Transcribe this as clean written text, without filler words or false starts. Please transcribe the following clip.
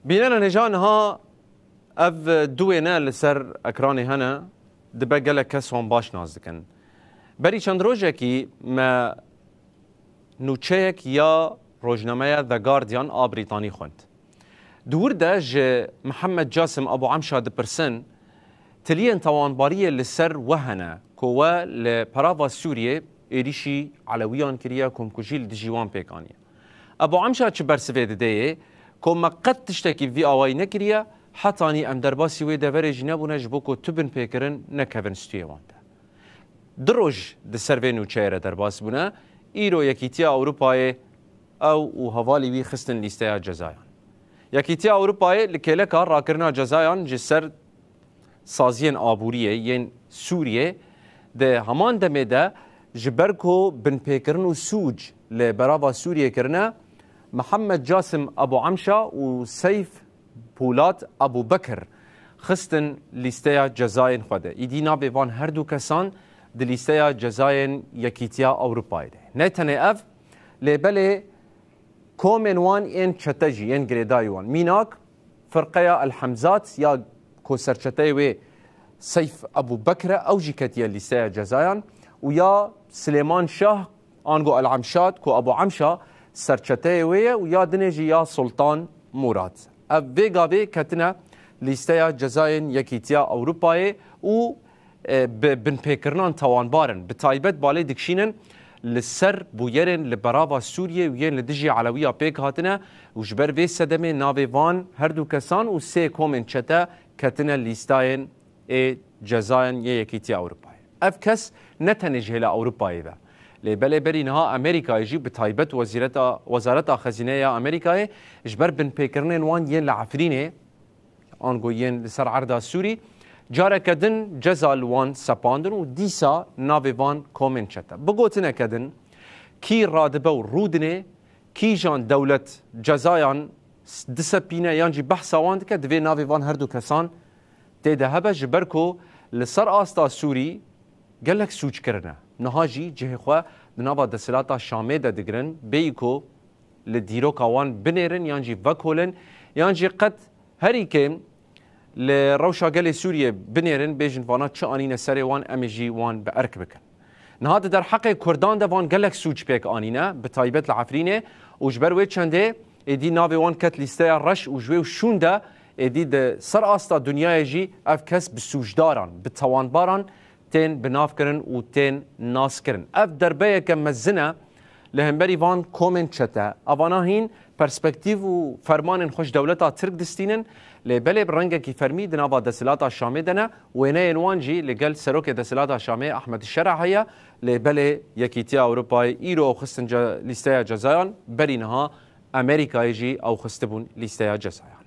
بيننا نجان ها اف دوينا لسر اكراني هنا دبا قالك كسوان باش نازدكن بري چند روجكي ما نوچيك يا روجنامه ذا جارديان بريطاني خوند دور ده ج محمد جاسم ابو عمشا دبرسن تلين توانباريه لسر وهنا كوا لبرافا سوريا إيريشي علويان كريا كوم كوجيل دجيوان بيكانيا ابو عمشا تشبر سفيد ديه كوم قد تشتكي في اواي نكريا حتاني ام درباسي وي دفرج نبونا جبوكو تبن بيكرن نكفن ستيوانتا دروج د سرفينو چيره درباس بونا ايرو يكيتيا اوروباي او هوالي وي خستن ليستيا جزايان يكيتيا اوروباي لكيلكا راكرنا جزايان جسر سازين آبوريه ين سوريه ده همان دمه ده جبركو بن بيكرن وسوج لبرابا سوريا كرنا محمد جاسم ابو عمشا وسيف بولات ابو بكر خستن ليستيا جزاين خده ايدينا بيوان هردو كسان دي ليستيا جزاين يكيتيا اوروباي ده نتنه اف لبلي كومن وان ان تشتجي ان جريدايوان ميناك فرقيا الحمزات يا كوسرچتاي وي سيف ابو بكر او جيكتيا ليستيا جزاين ويا سليمان شاه انغو العمشات كو ابو عمشا سرچتاي وي ويا دنيجي يا سلطان مراد اف فيغا في كتنا ليستيا جزاين يكيتيا اوروباي و بن بيكرنان توانبارن بتايبت بالي دكشينن للسر بويرن لبرافا سوريا وين لدجي علوية بيك هاتنا وجبر في سدمي نافي فان هردو كسان و سي كومن چتا كتنا ليستاين جزاين يكيتيا اوروباي اف كس نتنجه لاوروباي ذا لبلي بري نها امريكا يجي بتايبت وزارة خزينة امريكا جبر بن بيكرنين وان ين لعفرينه انغو ين لسر عرضا سوري جارا كدن جزال وان سباندن و ديسا نافي وان كومن چتا بقوتنا كدن كي رادبه و رودنه كي جان دولة جزايان دسبينه يانجي بحثا وان دكا دوي نافي وان هردو كسان تيدا هبا جبركو لسر آستا سوري قالك سوچ کرنا نهاجي جه خو دنابا دسلاتا شامي دا دگرن بيكو لديرو كوان بنيرن يانجي وكولن يانجي قد هريكم لروشا قالي سوريا بنيرن بيجن فانا تشانين سري وان امجي وان باركبك نهاد در حق كردان دا وان قالك سوچ بيك انينا بتايبت العفرينه وجبر وي چنده ادي نافي وان كت ليستا رش وجوي وشوندا ادي د سر استا دنيا يجي افكس بسوجداران بتوانباران تين بنافكرن و تين ناسكرن اف دربيه كمزنا لهمبري فان كومن چتا افاناهين پرسپکتیو و فرمان خوش دولتا ترک دستینن لبلی برنگه کی فرمی دنابا دسلاتا شامه دنه و نه انوانجی لگل سروک دسلاتا شامه احمد الشرعیه لبلی یکیتیا اروپای ایرو او خستن لیسته جزایان برینها امریکایی جی او خستبون لیسته جزایان